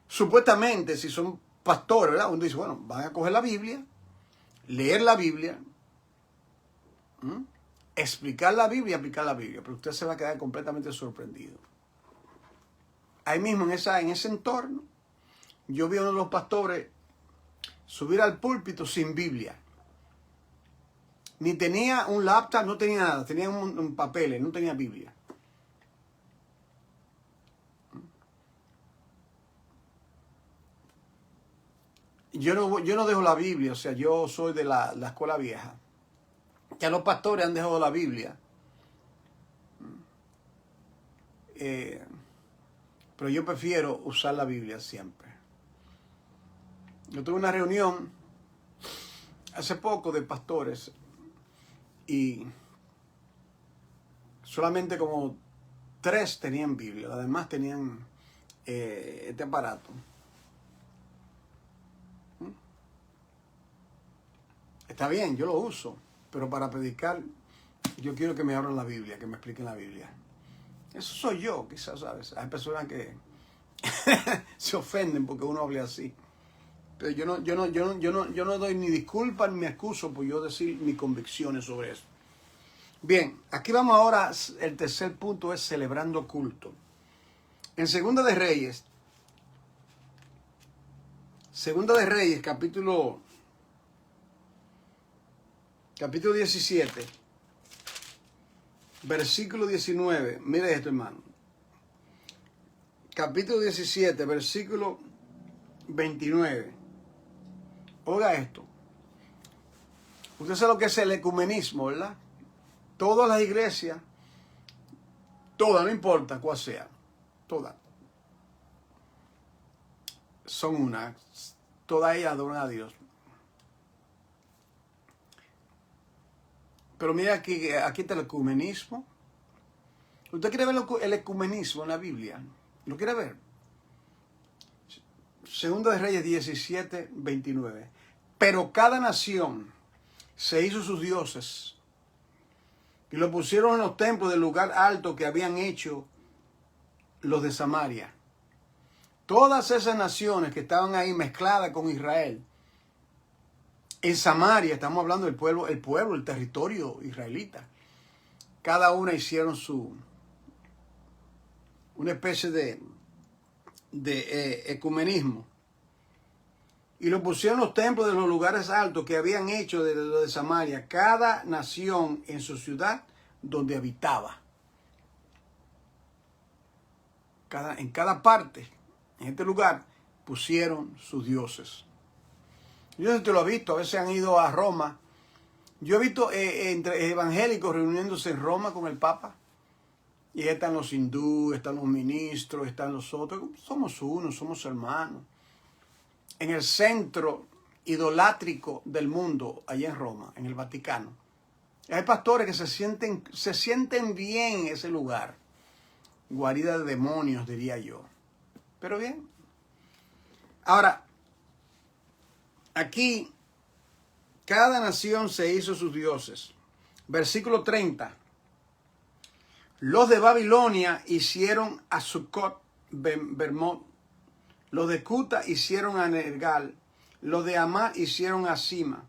Supuestamente, si son pastores, ¿verdad? Uno dice, bueno, van a coger la Biblia, leer la Biblia, explicar la Biblia y aplicar la Biblia, pero usted se va a quedar completamente sorprendido. Ahí mismo, en ese entorno, yo vi a uno de los pastores subir al púlpito sin Biblia. Ni tenía un laptop, no tenía nada, tenía un papel, no tenía Biblia. Yo no dejo la Biblia, o sea, yo soy de la escuela vieja. Ya los pastores han dejado la Biblia. Pero yo prefiero usar la Biblia siempre. Yo tuve una reunión hace poco de pastores y solamente como 3 tenían Biblia, los demás tenían este aparato. Está bien, yo lo uso, pero para predicar yo quiero que me abran la Biblia, que me expliquen la Biblia. Eso soy yo, quizás, ¿sabes? Hay personas que se ofenden porque uno hable así. Pero yo no doy ni disculpas ni me excuso por yo decir mis convicciones sobre eso. Bien, aquí vamos ahora, el tercer punto es celebrando culto. En Segunda de Reyes, capítulo 17, versículo 19. Mire esto, hermano. Capítulo 17, versículo 29. Oiga esto. Usted sabe lo que es el ecumenismo, ¿verdad? Todas las iglesias, todas, no importa cuál sea, todas, son una. Todas ellas adoran a Dios. Pero mira aquí está el ecumenismo. ¿Usted quiere ver el ecumenismo en la Biblia? ¿Lo quiere ver? Segundo de Reyes 17, 29. Pero cada nación se hizo sus dioses y lo pusieron en los templos del lugar alto que habían hecho los de Samaria. Todas esas naciones que estaban ahí mezcladas con Israel, en Samaria, estamos hablando del pueblo, el territorio israelita, cada una hicieron una especie de ecumenismo. Y lo pusieron los templos de los lugares altos que habían hecho de lo de Samaria, cada nación en su ciudad donde habitaba. En cada parte, en este lugar, pusieron sus dioses. Yo no te lo he visto, a veces han ido a Roma. Yo he visto entre evangélicos reuniéndose en Roma con el Papa. Y ahí están los hindúes, están los ministros, están los otros. Somos uno, somos hermanos. En el centro idolátrico del mundo, allá en Roma, en el Vaticano, hay pastores que se sienten bien en ese lugar. Guarida de demonios, diría yo. Pero bien. Ahora, aquí, cada nación se hizo sus dioses. Versículo 30. Los de Babilonia hicieron a Sucot, Bermot. Los de Cuta hicieron a Nergal. Los de Amá hicieron a Sima.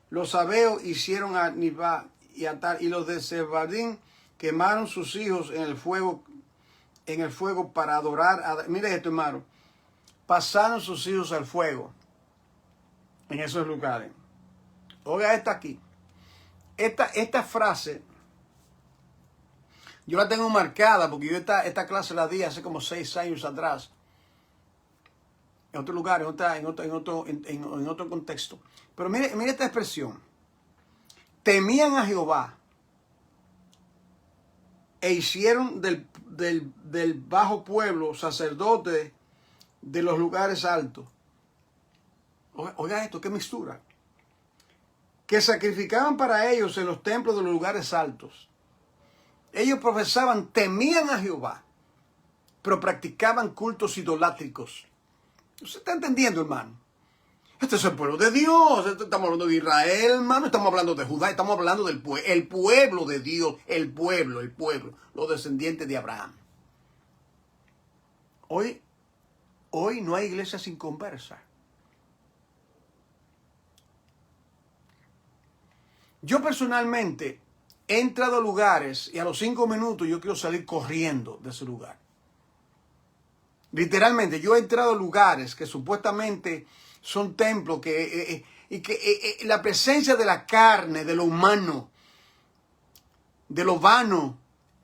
Los sabeos hicieron a Nibá y a Tar. Y los de Sebadín quemaron sus hijos en el fuego para adorar. Mire esto, hermano. Pasaron sus hijos al fuego en esos lugares. Oiga esta aquí. Esta frase, yo la tengo marcada porque yo esta clase la di hace como 6 años atrás. En otro lugar, en otro contexto. Pero mire esta expresión. Temían a Jehová e hicieron del bajo pueblo sacerdotes de los lugares altos. Oiga esto, qué mixtura. Que sacrificaban para ellos en los templos de los lugares altos. Ellos profesaban, temían a Jehová, pero practicaban cultos idolátricos. ¿Usted está entendiendo, hermano? Este es el pueblo de Dios. Estamos hablando de Israel, hermano. Estamos hablando de Judá. Estamos hablando del pueblo de Dios. El pueblo. Los descendientes de Abraham. Hoy no hay iglesia sin conversa. Yo personalmente he entrado a lugares y a los 5 minutos yo quiero salir corriendo de ese lugar. Literalmente, yo he entrado a lugares que supuestamente son templos que la presencia de la carne, de lo humano, de lo vano,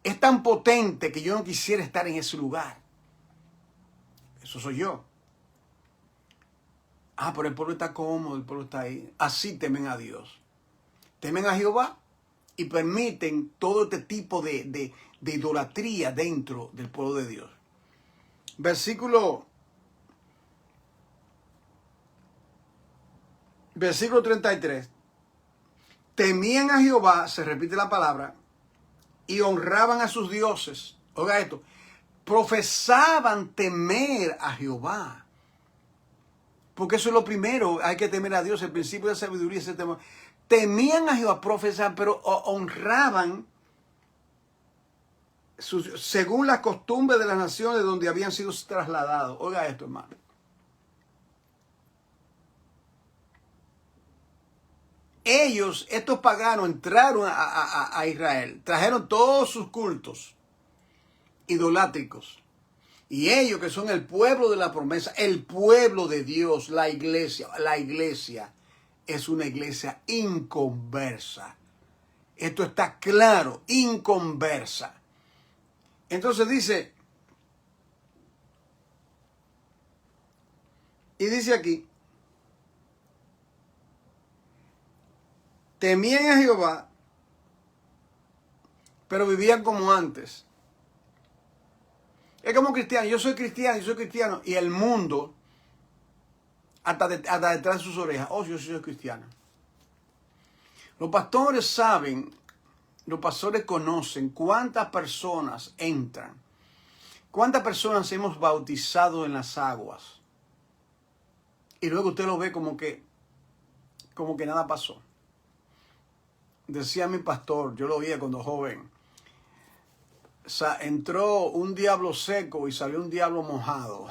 es tan potente que yo no quisiera estar en ese lugar. Eso soy yo. Pero el pueblo está cómodo, el pueblo está ahí. Así temen a Dios. Temen a Jehová y permiten todo este tipo de idolatría dentro del pueblo de Dios. Versículo 33. Temían a Jehová, se repite la palabra, y honraban a sus dioses. Oiga esto. Profesaban temer a Jehová. Porque eso es lo primero, hay que temer a Dios. El principio de sabiduría es el temor. Temían a Jehová, profesaban, pero honraban según las costumbres de las naciones donde habían sido trasladados. Oiga esto, hermano. Ellos, estos paganos, entraron a Israel, trajeron todos sus cultos idolátricos. Y ellos, que son el pueblo de la promesa, el pueblo de Dios, la iglesia es una iglesia inconversa. Esto está claro, inconversa. Entonces dice aquí, temían a Jehová, pero vivían como antes. Es como cristiano, yo soy cristiano, y el mundo hasta detrás de sus orejas. Oh, yo soy cristiano. Los pastores saben, los pastores conocen cuántas personas entran, cuántas personas hemos bautizado en las aguas. Y luego usted lo ve como que nada pasó. Decía mi pastor, yo lo oía cuando joven, entró un diablo seco y salió un diablo mojado.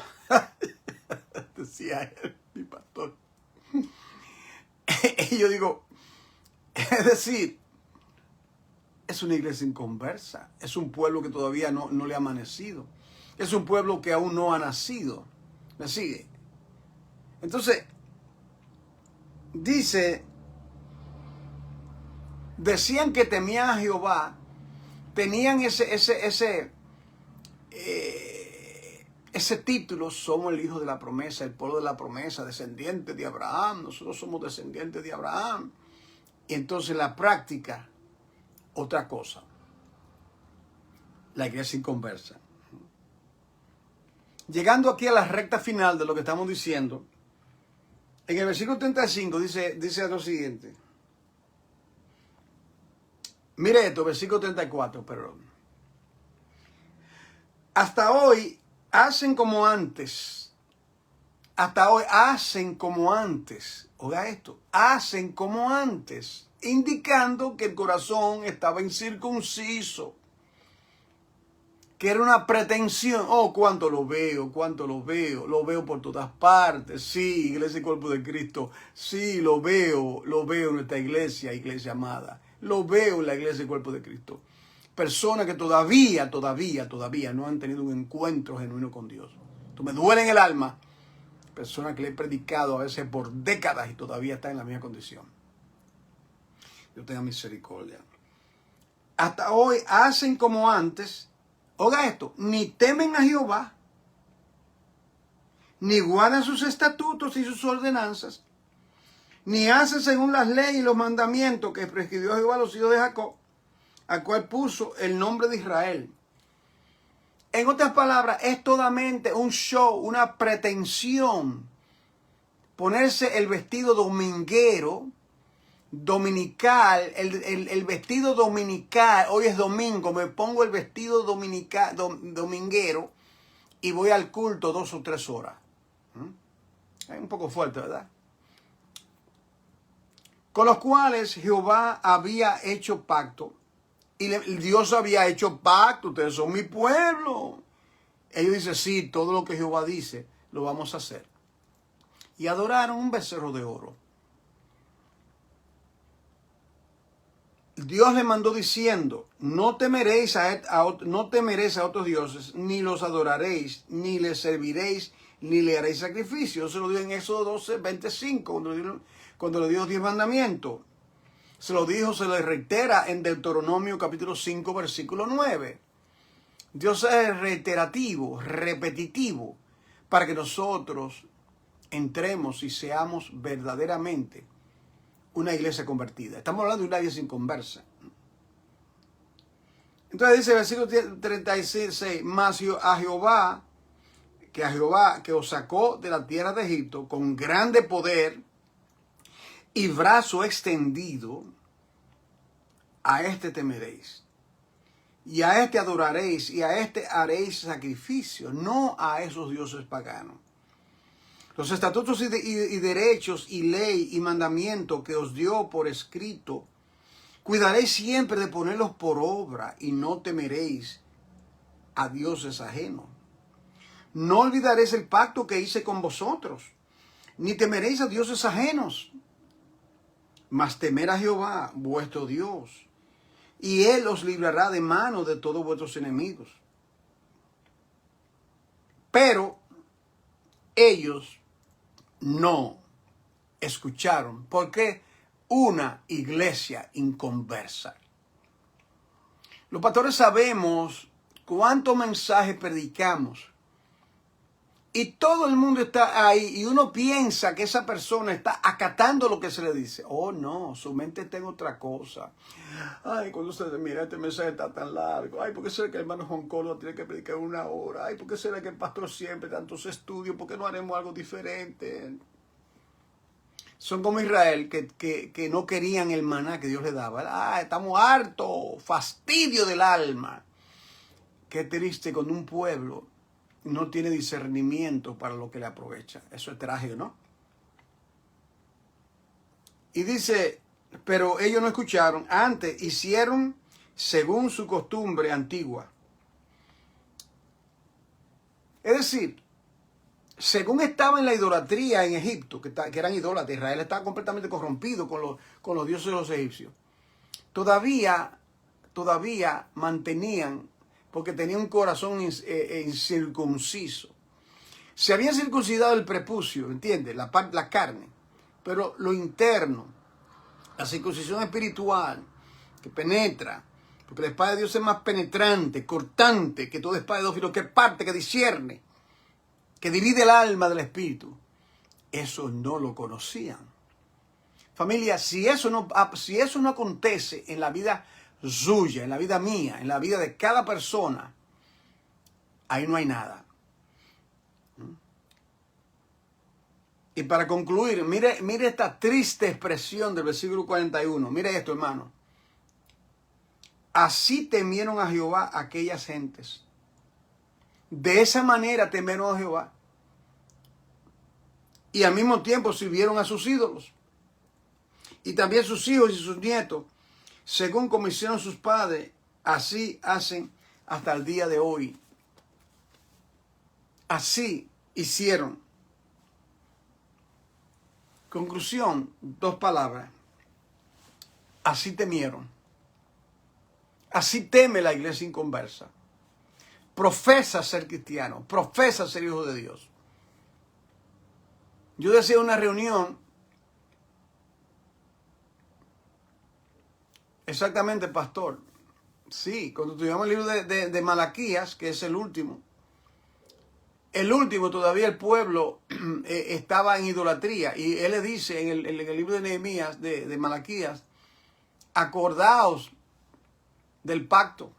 Decía él, mi pastor. Y yo digo, es decir, es una iglesia inconversa, es un pueblo que todavía no le ha amanecido, es un pueblo que aún no ha nacido. ¿Me sigue? Entonces, decían que temían a Jehová, tenían ese título: somos el hijo de la promesa, el pueblo de la promesa, descendientes de Abraham, nosotros somos descendientes de Abraham. Y entonces la práctica, otra cosa. La iglesia inconversa. Llegando aquí a la recta final de lo que estamos diciendo, en el versículo 35 dice lo siguiente. Mire esto, versículo 34, perdón. Hasta hoy hacen como antes. Hasta hoy hacen como antes. Oiga esto, hacen como antes, indicando que el corazón estaba incircunciso, que era una pretensión. Oh, cuánto lo veo lo veo por todas partes. Sí, iglesia y cuerpo de Cristo, sí, lo veo en nuestra iglesia amada, lo veo en la iglesia y cuerpo de Cristo. Personas que todavía no han tenido un encuentro genuino con Dios. Esto me duele en el alma. Personas que le he predicado a veces por décadas y todavía están en la misma condición. Dios tenga misericordia. Hasta hoy hacen como antes. Oiga esto, ni temen a Jehová, ni guardan sus estatutos y sus ordenanzas, ni hacen según las leyes y los mandamientos que prescribió Jehová a los hijos de Jacob, al cual puso el nombre de Israel. En otras palabras, es totalmente un show, una pretensión. Ponerse el vestido dominguero, dominical, el vestido dominical. Hoy es domingo, me pongo el vestido dominguero y voy al culto 2 o 3 horas. Es un poco fuerte, ¿verdad? Con los cuales Jehová había hecho pacto. Y Dios había hecho pacto. Ustedes son mi pueblo. Ellos dicen, sí, todo lo que Jehová dice, lo vamos a hacer. Y adoraron un becerro de oro. Dios le mandó diciendo, no temeréis a otros dioses, ni los adoraréis, ni les serviréis, ni le haréis sacrificio. Se lo dio en Éxodo 12, 25, cuando le dio 10 mandamientos. Se lo dijo, se le reitera en Deuteronomio capítulo 5, versículo 9. Dios es reiterativo, repetitivo, para que nosotros entremos y seamos verdaderamente una iglesia convertida. Estamos hablando de una iglesia inconversa. Entonces dice el versículo 36, mas a Jehová que os sacó de la tierra de Egipto con grande poder y brazo extendido, a este temeréis, y a este adoraréis, y a este haréis sacrificio, no a esos dioses paganos. Los estatutos y derechos y ley y mandamiento que os dio por escrito, cuidaréis siempre de ponerlos por obra, y no temeréis a dioses ajenos. No olvidaréis el pacto que hice con vosotros, ni temeréis a dioses ajenos, mas temer a Jehová, vuestro Dios, y Él os librará de mano de todos vuestros enemigos. Pero ellos no escucharon. ¿Por qué? Una iglesia inconversa. Los pastores sabemos cuánto mensaje predicamos. Y todo el mundo está ahí y uno piensa que esa persona está acatando lo que se le dice. Oh, no, su mente está en otra cosa. Ay, cuando usted mira, este mensaje está tan largo. Ay, ¿por qué será que el hermano Juan Carlos tiene que predicar 1 hora? Ay, ¿por qué será que el pastor siempre tantos estudios? ¿Por qué no haremos algo diferente? Son como Israel, que no querían el maná que Dios les daba. Estamos hartos, fastidio del alma. Qué triste cuando un pueblo no tiene discernimiento para lo que le aprovecha. Eso es trágico, ¿no? Y dice, pero ellos no escucharon. Antes hicieron según su costumbre antigua. Es decir, según estaba en la idolatría en Egipto, que eran idólatras, Israel estaba completamente corrompido con los dioses de los egipcios. Todavía mantenían, porque tenían un corazón incircunciso. Se había circuncidado el prepucio, ¿entiendes? La carne, pero lo interno, la circuncisión espiritual, que penetra, porque la espada de Dios es más penetrante, cortante, que toda espada de dos filos, que parte, que discierne, que divide el alma del espíritu. Eso no lo conocían. Familia, si eso no acontece en la vida suya, en la vida mía, en la vida de cada persona, ahí no hay nada. Y para concluir, mire esta triste expresión del versículo 41. Mire esto, hermano. Así temieron a Jehová aquellas gentes. De esa manera temieron a Jehová. Y al mismo tiempo sirvieron a sus ídolos. Y también sus hijos y sus nietos, según como hicieron sus padres, así hacen hasta el día de hoy. Así hicieron. Conclusión, 2 palabras. Así temieron. Así teme la iglesia inconversa. Profesa ser cristiano, profesa ser hijo de Dios. Yo decía en una reunión, exactamente, pastor, sí, cuando estudiamos el libro de Malaquías, que es el último todavía el pueblo estaba en idolatría, y él le dice en el libro de Nehemías, de Malaquías, acordaos del pacto.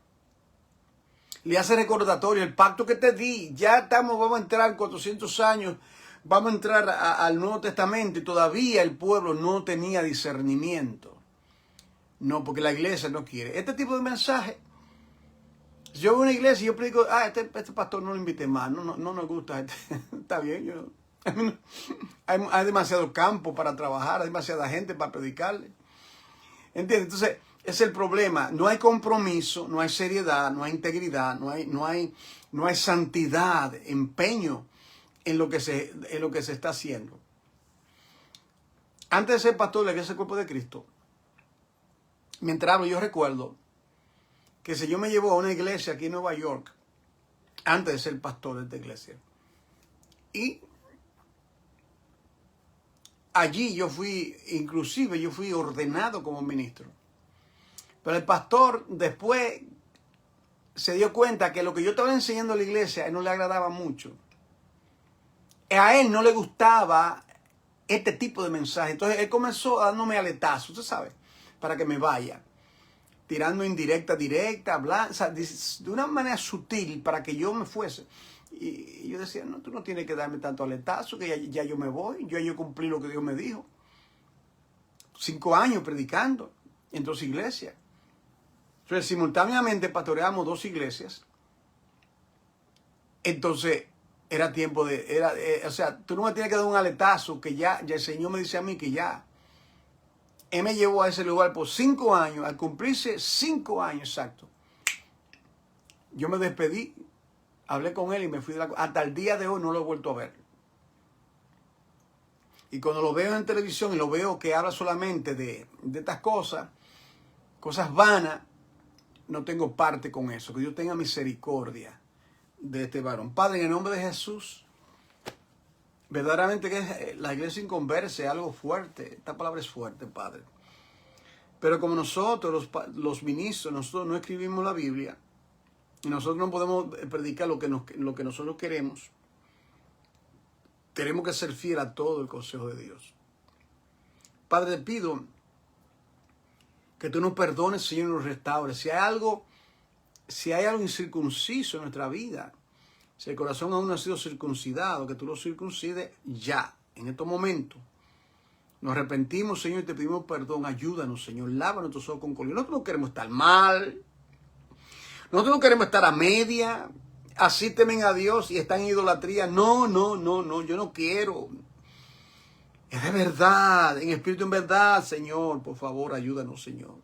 Le hace recordatorio, el pacto que te di, vamos a entrar 400 años, vamos a entrar al Nuevo Testamento, y todavía el pueblo no tenía discernimiento. No, porque la iglesia no quiere. Este tipo de mensaje, yo voy a una iglesia y yo predico, este pastor no lo invité más, no nos gusta. Está bien, hay demasiado campo para trabajar, hay demasiada gente para predicarle. ¿Entiendes? Entonces, es el problema. No hay compromiso, no hay seriedad, no hay integridad, no hay santidad, empeño en lo que se está haciendo. Antes de ser pastor de la iglesia del cuerpo de Cristo, mientras hablo, yo recuerdo que el Señor me llevó a una iglesia aquí en Nueva York, antes de ser pastor de esta iglesia. Y allí yo fui ordenado como ministro. Pero el pastor después se dio cuenta que lo que yo estaba enseñando a la iglesia a él no le agradaba mucho. A él no le gustaba este tipo de mensaje. Entonces él comenzó dándome aletazos, usted sabe, para que me vaya. Tirando indirecta, hablando, o sea, de una manera sutil para que yo me fuese. Y yo decía, no, tú no tienes que darme tanto aletazo, que ya yo me voy, yo cumplí lo que Dios me dijo. 5 años predicando en 2 iglesias. Entonces, simultáneamente pastoreamos 2 iglesias. Entonces, era tiempo o sea, tú no me tienes que dar un aletazo, que ya el Señor me dice a mí que ya. Él me llevó a ese lugar por 5 años, al cumplirse 5 años exacto. Yo me despedí, hablé con él y me fui hasta el día de hoy no lo he vuelto a ver. Y cuando lo veo en televisión y lo veo que habla solamente de estas cosas vanas, no tengo parte con eso. Que Dios tenga misericordia de este varón. Padre, en el nombre de Jesús, verdaderamente que la iglesia inconversa es algo fuerte. Esta palabra es fuerte, Padre. Pero como nosotros, los ministros, nosotros no escribimos la Biblia, y nosotros no podemos predicar lo que nosotros queremos, tenemos que ser fieles a todo el consejo de Dios. Padre, te pido que tú nos perdones, Señor, y nos restaures. Si hay algo incircunciso en nuestra vida, si el corazón aún no ha sido circuncidado, que tú lo circuncides ya, en estos momentos. Nos arrepentimos, Señor, y te pedimos perdón. Ayúdanos, Señor. Lava nuestros ojos con colirio. Nosotros no queremos estar mal. Nosotros no queremos estar a media. Así temen a Dios y están en idolatría. No, no, no, no. Yo no quiero. Es de verdad, en espíritu en verdad, Señor. Por favor, ayúdanos, Señor.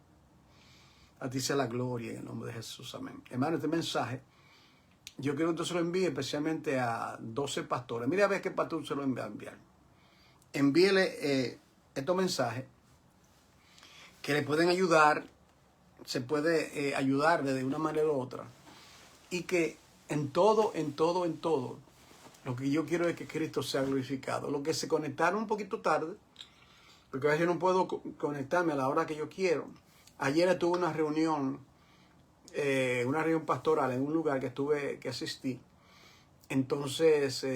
A ti sea la gloria en el nombre de Jesús. Amén. Hermano, este mensaje, yo quiero que usted se lo envíe especialmente a 12 pastores. Mira a ver qué pastor se lo va a enviar. Envíele estos mensajes que le pueden ayudar. Se puede ayudar de una manera u otra. Y que en todo, lo que yo quiero es que Cristo sea glorificado. Los que se conectaron un poquito tarde, porque a veces yo no puedo conectarme a la hora que yo quiero. Ayer tuve una reunión pastoral en un lugar que asistí. Entonces,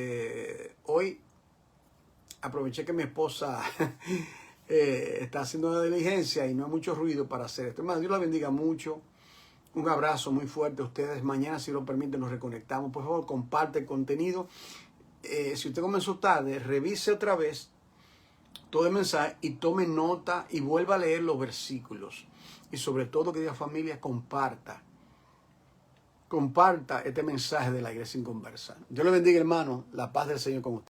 hoy aproveché que mi esposa está haciendo una diligencia y no hay mucho ruido para hacer esto. Hermano, Dios la bendiga mucho. Un abrazo muy fuerte a ustedes. Mañana, si lo permiten, nos reconectamos. Por favor, comparte el contenido. Si usted comenzó tarde, revise otra vez todo el mensaje y tome nota y vuelva a leer los versículos. Y sobre todo, querida familia, comparta este mensaje de la Iglesia Inconversa. Dios le bendiga, hermano. La paz del Señor con usted.